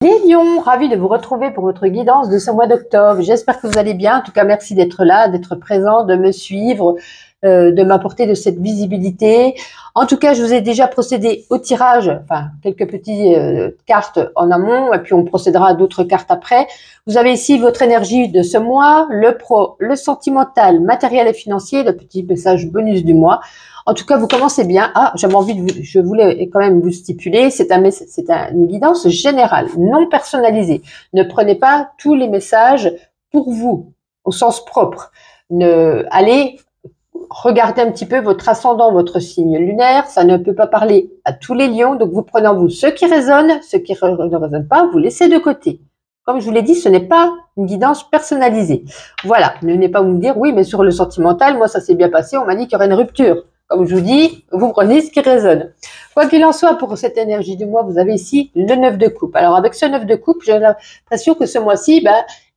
Les lions, ravi de vous retrouver pour votre guidance de ce mois d'octobre. J'espère que vous allez bien. En tout cas, merci d'être là, d'être présent, de me suivre, de m'apporter de cette visibilité. En tout cas, je vous ai déjà procédé au tirage, enfin quelques petites cartes en amont, et puis on procédera à d'autres cartes après. Vous avez ici votre énergie de ce mois, le pro, le sentimental, matériel et financier, le petit message bonus du mois. En tout cas, vous commencez bien. Ah, j'avais envie je voulais quand même vous stipuler, c'est une guidance générale, non personnalisée. Ne prenez pas tous les messages pour vous, au sens propre. Allez regarder un petit peu votre ascendant, votre signe lunaire. Ça ne peut pas parler à tous les lions, donc vous prenez en vous ceux qui résonnent, ceux qui ne résonnent pas, vous laissez de côté. Comme je vous l'ai dit, ce n'est pas une guidance personnalisée. Voilà, ne venez pas vous me dire, oui, mais sur le sentimental, moi, ça s'est bien passé, on m'a dit qu'il y aurait une rupture. Comme je vous dis, vous prenez ce qui résonne. Quoi qu'il en soit, pour cette énergie du mois, vous avez ici le 9 de coupe. Alors, avec ce 9 de coupe, j'ai l'impression que ce mois-ci,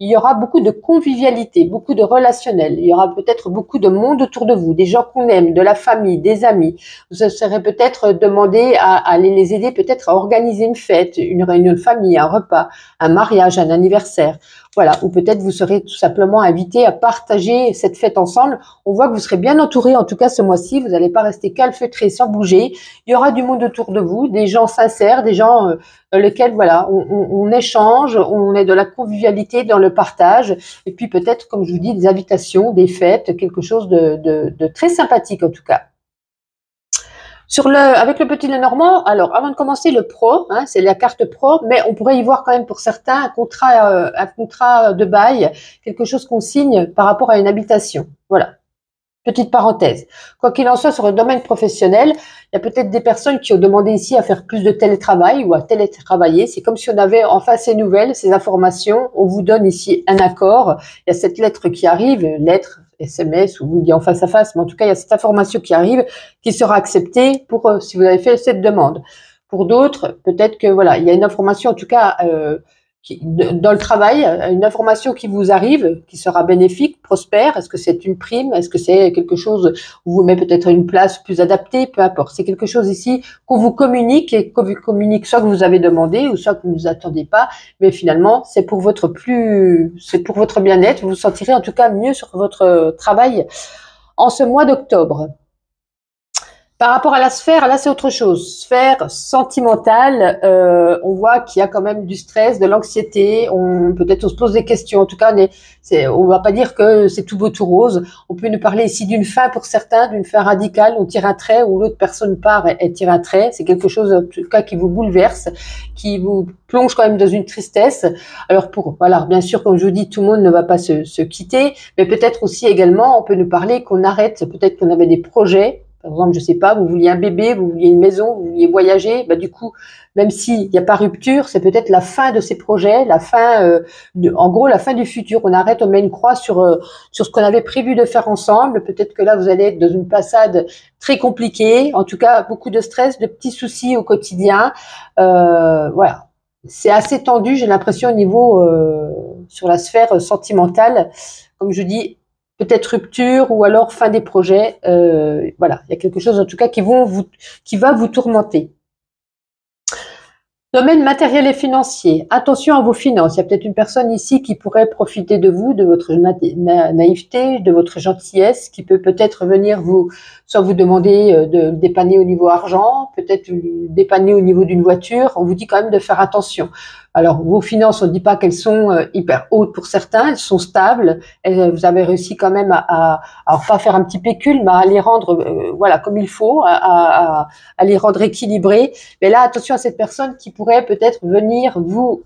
il y aura beaucoup de convivialité, beaucoup de relationnel. Il y aura peut-être beaucoup de monde autour de vous, des gens qu'on aime, de la famille, des amis. Vous serez peut-être demandé à aller les aider, peut-être à organiser une fête, une réunion de famille, un repas, un mariage, un anniversaire. Voilà, ou peut-être vous serez tout simplement invité à partager cette fête ensemble. On voit que vous serez bien entouré, en tout cas ce mois-ci, vous n'allez pas rester calfeutré sans bouger. Il y aura du monde autour de vous, des gens sincères, des gens lesquels voilà, on échange, on est de la convivialité dans le partage, et puis peut-être, comme je vous dis, des invitations, des fêtes, quelque chose de très sympathique en tout cas. Avec le petit Lenormand, alors avant de commencer le pro, c'est la carte pro, mais on pourrait y voir quand même pour certains un contrat de bail, quelque chose qu'on signe par rapport à une habitation. Voilà. Petite parenthèse. Quoi qu'il en soit, sur le domaine professionnel, il y a peut-être des personnes qui ont demandé ici à faire plus de télétravail ou à télétravailler. C'est comme si on avait enfin ces nouvelles, ces informations. On vous donne ici un accord. Il y a cette lettre qui arrive, lettre, SMS, ou vous le dit en face à face, mais en tout cas, il y a cette information qui arrive, qui sera acceptée pour si vous avez fait cette demande. Pour d'autres, peut-être que voilà, il y a une information en tout cas dans le travail, une information qui vous arrive, qui sera bénéfique, prospère. Est-ce que c'est une prime? Est-ce que c'est quelque chose où vous mettez peut-être une place plus adaptée? Peu importe. C'est quelque chose ici qu'on vous communique et qu'on vous communique soit que vous avez demandé ou soit que vous ne vous attendez pas. Mais finalement, c'est pour votre bien-être. Vous vous sentirez en tout cas mieux sur votre travail en ce mois d'octobre. Par rapport à la sphère, là c'est autre chose. Sphère sentimentale, on voit qu'il y a quand même du stress, de l'anxiété. Peut-être on se pose des questions. En tout cas, on va pas dire que c'est tout beau tout rose. On peut nous parler ici d'une fin pour certains, d'une fin radicale. On tire un trait ou l'autre personne part et tire un trait. C'est quelque chose en tout cas qui vous bouleverse, qui vous plonge quand même dans une tristesse. Alors voilà, bien sûr, comme je vous dis, tout le monde ne va pas se quitter, mais peut-être aussi également, on peut nous parler qu'on arrête. Peut-être qu'on avait des projets. Par exemple, je sais pas, vous vouliez un bébé, vous vouliez une maison, vous vouliez voyager, du coup, même s'il n'y a pas rupture, c'est peut-être la fin de ces projets, la fin, en gros, la fin du futur. On arrête, on met une croix sur ce qu'on avait prévu de faire ensemble. Peut-être que là, vous allez être dans une passade très compliquée. En tout cas, beaucoup de stress, de petits soucis au quotidien. Voilà. C'est assez tendu, j'ai l'impression, au niveau, sur la sphère sentimentale. Comme je dis, peut-être rupture ou alors fin des projets. Voilà, il y a quelque chose en tout cas qui va vous tourmenter. Domaine matériel et financier. Attention à vos finances. Il y a peut-être une personne ici qui pourrait profiter de vous, de votre naïveté, de votre gentillesse, qui peut peut-être venir soit vous demander de dépanner au niveau argent, peut-être dépanner au niveau d'une voiture. On vous dit quand même de faire attention. Alors, vos finances, on ne dit pas qu'elles sont hyper hautes pour certains, elles sont stables. Vous avez réussi quand même à pas faire un petit pécule, mais à les rendre voilà comme il faut, à les rendre équilibrées. Mais là, attention à cette personne qui pourrait peut-être venir vous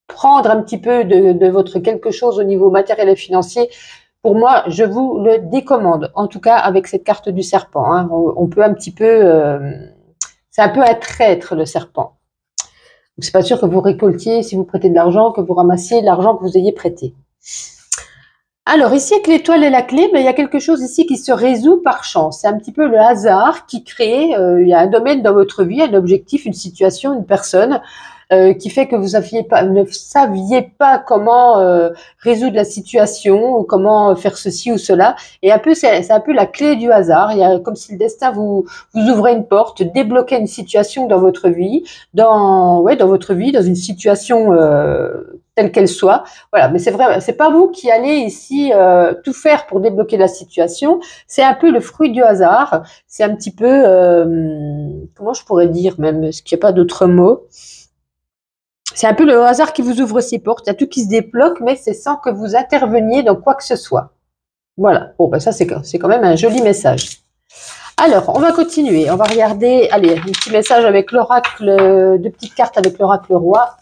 prendre un petit peu de votre quelque chose au niveau matériel et financier. Pour moi, je vous le décommande. En tout cas, avec cette carte du serpent, on peut un petit peu, c'est un peu un traître le serpent. C'est pas sûr que vous récoltiez, si vous prêtez de l'argent, que vous ramassiez l'argent que vous ayez prêté. Alors ici, avec l'étoile et la clé, il y a quelque chose ici qui se résout par chance. C'est un petit peu le hasard qui crée, il y a un domaine dans votre vie, un objectif, une situation, une personne qui fait que vous ne saviez pas comment résoudre la situation, ou comment faire ceci ou cela. Et c'est un peu la clé du hasard. Il y a comme si le destin vous ouvrait une porte, débloquait une situation dans votre vie, dans votre vie, dans une situation telle qu'elle soit. Voilà, mais c'est vrai, c'est pas vous qui allez ici tout faire pour débloquer la situation. C'est un peu le fruit du hasard. C'est un petit peu, comment je pourrais dire même, est-ce qu'il n'y a pas d'autre mot? C'est un peu le hasard qui vous ouvre ses portes. Il y a tout qui se débloque, mais c'est sans que vous interveniez dans quoi que ce soit. Voilà. Bon, ben ça, c'est quand même un joli message. Alors, on va continuer. On va regarder, allez, un petit message avec l'oracle, deux petites cartes avec l'oracle roi.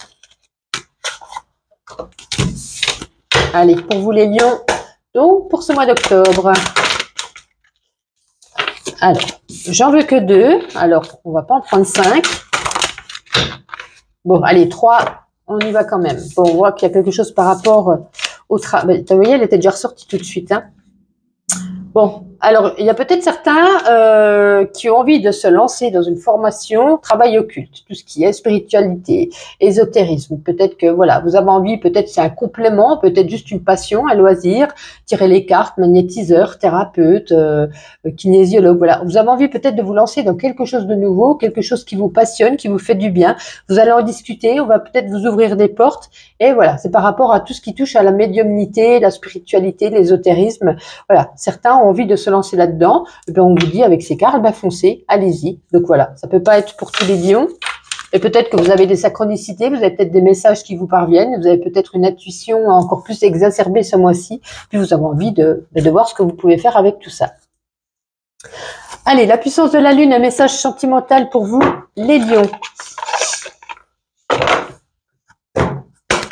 Allez, pour vous les lions, donc pour ce mois d'octobre. Alors, j'en veux que 2. Alors, on va pas en prendre 5. Bon, allez, 3, on y va quand même. Bon, on voit qu'il y a quelque chose par rapport au travail. Vous voyez, elle était déjà ressortie tout de suite, hein. Bon, alors, il y a peut-être certains qui ont envie de se lancer dans une formation travail occulte, tout ce qui est spiritualité, ésotérisme. Peut-être que, voilà, vous avez envie, peut-être c'est un complément, peut-être juste une passion, un loisir, tirer les cartes, magnétiseur, thérapeute, kinésiologue, voilà. Vous avez envie peut-être de vous lancer dans quelque chose de nouveau, quelque chose qui vous passionne, qui vous fait du bien. Vous allez en discuter, on va peut-être vous ouvrir des portes. Et voilà, c'est par rapport à tout ce qui touche à la médiumnité, la spiritualité, l'ésotérisme. Voilà, certains ont envie de se lancer là-dedans. Ben, on vous dit avec ces cartes, ben, foncez, allez-y. Donc voilà, ça peut pas être pour tous les lions. Et peut-être que vous avez des synchronicités, vous avez peut-être des messages qui vous parviennent, vous avez peut-être une intuition encore plus exacerbée ce mois-ci, puis vous avez envie de voir ce que vous pouvez faire avec tout ça. Allez, la puissance de la lune, un message sentimental pour vous, les lions.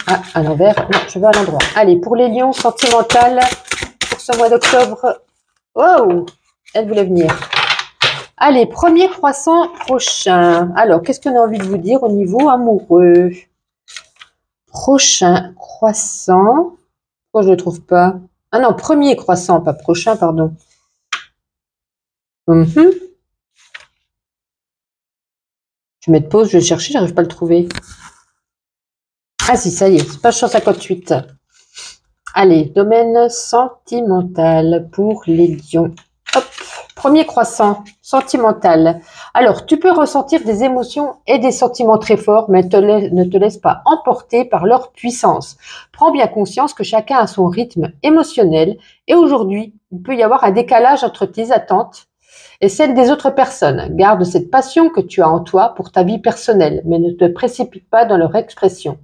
Ah, à l'envers, non, je vais à l'endroit. Allez, pour les lions, sentimental, pour ce mois d'octobre. Wow, elle voulait venir. Allez, premier croissant prochain. Alors, qu'est-ce qu'on a envie de vous dire au niveau amoureux? Prochain croissant. Pourquoi je ne le trouve pas? Ah non, premier croissant, pas prochain, pardon. Je vais mettre pause, je vais chercher, j'arrive pas à le trouver. Ah si, ça y est, page 158. Allez, domaine sentimental pour les lions. Hop, premier croissant, sentimental. Alors, tu peux ressentir des émotions et des sentiments très forts, mais ne te laisse pas emporter par leur puissance. Prends bien conscience que chacun a son rythme émotionnel et aujourd'hui, il peut y avoir un décalage entre tes attentes et celles des autres personnes. Garde cette passion que tu as en toi pour ta vie personnelle, mais ne te précipite pas dans leur expression.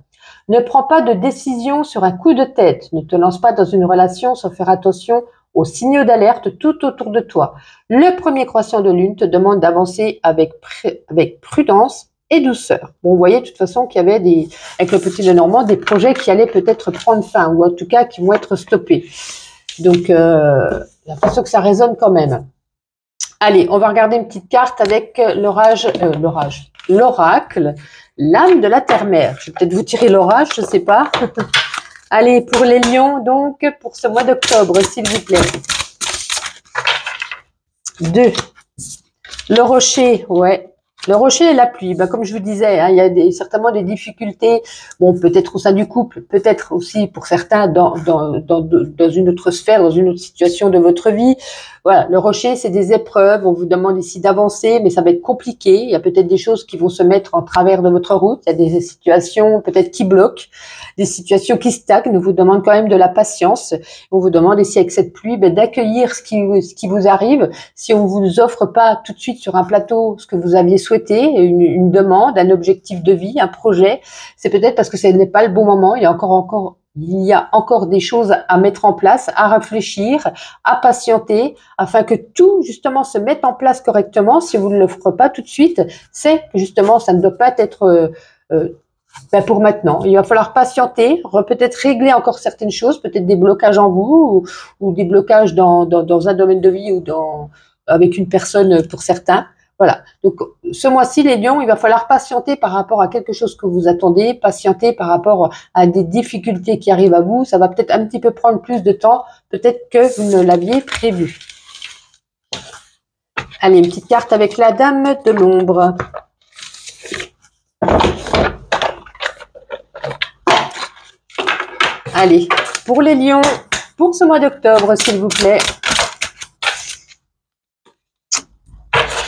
Ne prends pas de décision sur un coup de tête. Ne te lance pas dans une relation sans faire attention aux signaux d'alerte tout autour de toi. Le premier croissant de lune te demande d'avancer avec prudence et douceur. Bon, vous voyez de toute façon qu'il y avait avec le petit Lenormand, des projets qui allaient peut-être prendre fin, ou en tout cas qui vont être stoppés. Donc, j'ai l'impression que ça résonne quand même. Allez, on va regarder une petite carte avec l'oracle, l'âme de la terre-mère. Je vais peut-être vous tirer l'orage, je ne sais pas. Allez, pour les lions, donc, pour ce mois d'octobre, s'il vous plaît. 2. Le rocher, ouais. Le rocher et la pluie, bah, comme je vous disais, hein, il y a certainement des difficultés, bon, peut-être au sein du couple, peut-être aussi pour certains dans une autre sphère, dans une autre situation de votre vie. Voilà, le rocher, c'est des épreuves, on vous demande ici d'avancer, mais ça va être compliqué. Il y a peut-être des choses qui vont se mettre en travers de votre route, il y a des situations peut-être qui bloquent, des situations qui stagnent, on vous demande quand même de la patience. On vous demande ici avec cette pluie, ben, d'accueillir ce qui vous arrive. Si on vous offre pas tout de suite sur un plateau ce que vous aviez souhaité, une demande, un objectif de vie, un projet, c'est peut-être parce que ce n'est pas le bon moment. Il y a encore des choses à mettre en place, à réfléchir, à patienter, afin que tout, justement, se mette en place correctement. Si vous ne l'offrez pas tout de suite, c'est que, justement, ça ne doit pas être ben pour maintenant. Il va falloir patienter, peut-être régler encore certaines choses, peut-être des blocages en vous, ou des blocages dans un domaine de vie, ou avec une personne pour certains. Voilà. Donc, ce mois-ci, les lions, il va falloir patienter par rapport à quelque chose que vous attendez, patienter par rapport à des difficultés qui arrivent à vous. Ça va peut-être un petit peu prendre plus de temps, peut-être que vous ne l'aviez prévu. Allez, une petite carte avec la dame de l'ombre. Allez, pour les lions, pour ce mois d'octobre, s'il vous plaît.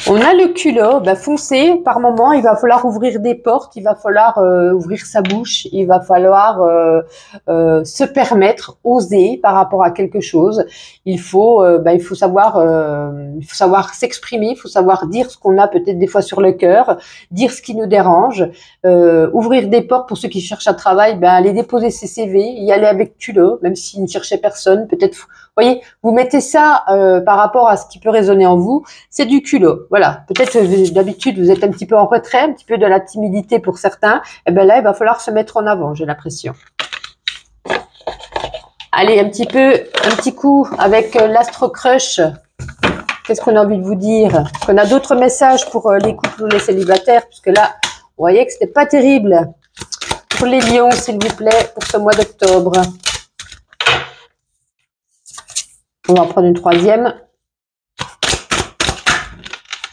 On a le culot, foncez, par moment, il va falloir ouvrir des portes, il va falloir ouvrir sa bouche, il va falloir se permettre, oser par rapport à quelque chose. Il faut savoir s'exprimer, il faut savoir dire ce qu'on a peut-être des fois sur le cœur, dire ce qui nous dérange, ouvrir des portes pour ceux qui cherchent un travail, aller déposer ses CV, y aller avec culot, même s'ils ne cherchaient personne, peut-être. Vous voyez, vous mettez ça par rapport à ce qui peut résonner en vous, c'est du culot. Voilà, peut-être d'habitude vous êtes un petit peu en retrait, un petit peu de la timidité pour certains. Et là, il va falloir se mettre en avant, j'ai l'impression. Allez, un petit coup avec l'Astro Crush. Qu'est-ce qu'on a envie de vous dire? Est-ce qu'on a d'autres messages pour les couples ou les célibataires? Puisque là, vous voyez que c'était pas terrible. Pour les lions, s'il vous plaît, pour ce mois d'octobre. On va en prendre une troisième.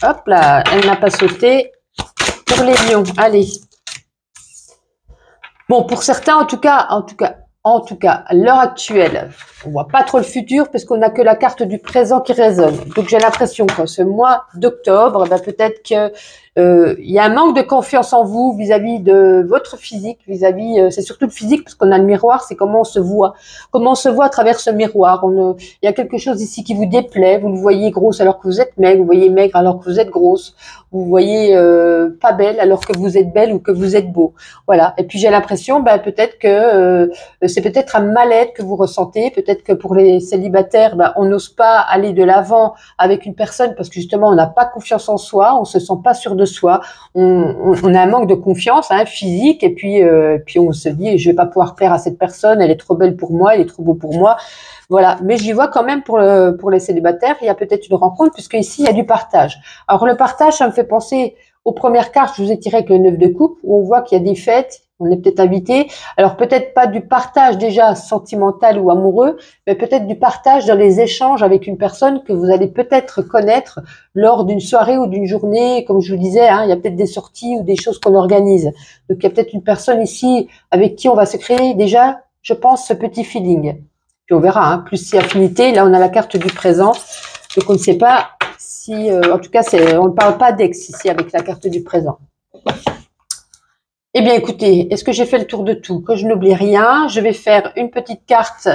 Hop là, elle n'a pas sauté. Pour les lions, allez. Bon, pour certains, en tout cas, à l'heure actuelle, on voit pas trop le futur parce qu'on n'a que la carte du présent qui résonne. Donc j'ai l'impression que ce mois d'octobre, peut-être que il y a un manque de confiance en vous vis-à-vis de votre physique, c'est surtout le physique parce qu'on a le miroir, c'est comment on se voit à travers ce miroir. Il y a quelque chose ici qui vous déplaît, vous le voyez grosse alors que vous êtes maigre, vous voyez maigre alors que vous êtes grosse, vous voyez pas belle alors que vous êtes belle ou que vous êtes beau. Voilà. Et puis j'ai l'impression, peut-être que c'est peut-être un mal-être que vous ressentez, peut-être que pour les célibataires, on n'ose pas aller de l'avant avec une personne parce que justement on n'a pas confiance en soi, on se sent pas sûr de soi, on a un manque de confiance physique et puis on se dit je vais pas pouvoir plaire à cette personne, elle est trop belle pour moi, elle est trop beau pour moi. Voilà, mais j'y vois quand même pour les célibataires, il y a peut-être une rencontre puisque ici il y a du partage. Alors le partage, ça me fait penser aux premières cartes, je vous ai tiré avec le 9 de coupe où on voit qu'il y a des fêtes, on est peut-être invité. Alors peut-être pas du partage déjà sentimental ou amoureux, mais peut-être du partage dans les échanges avec une personne que vous allez peut-être connaître lors d'une soirée ou d'une journée, comme je vous disais, il y a peut-être des sorties ou des choses qu'on organise. Donc il y a peut-être une personne ici avec qui on va se créer déjà, je pense, ce petit feeling. Puis on verra, plus si affinité. Là, on a la carte du présent, donc on ne sait pas si, en tout cas, on ne parle pas d'ex ici avec la carte du présent. Eh bien, écoutez, est-ce que j'ai fait le tour de tout? Que je n'oublie rien, je vais faire une petite carte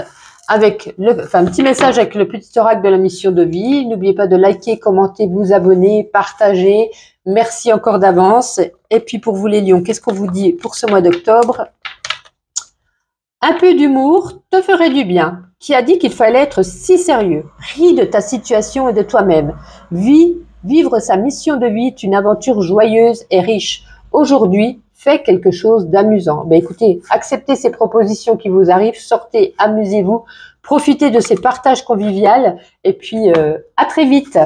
avec un petit message avec le petit oracle de la mission de vie. N'oubliez pas de liker, commenter, vous abonner, partager. Merci encore d'avance. Et puis pour vous les lions, qu'est-ce qu'on vous dit pour ce mois d'octobre? Un peu d'humour te ferait du bien. Qui a dit qu'il fallait être si sérieux? Ris de ta situation et de toi-même. Vivre sa mission de vie est une aventure joyeuse et riche. Aujourd'hui, fais quelque chose d'amusant. Écoutez, acceptez ces propositions qui vous arrivent, sortez, amusez-vous, profitez de ces partages conviviaux et puis à très vite.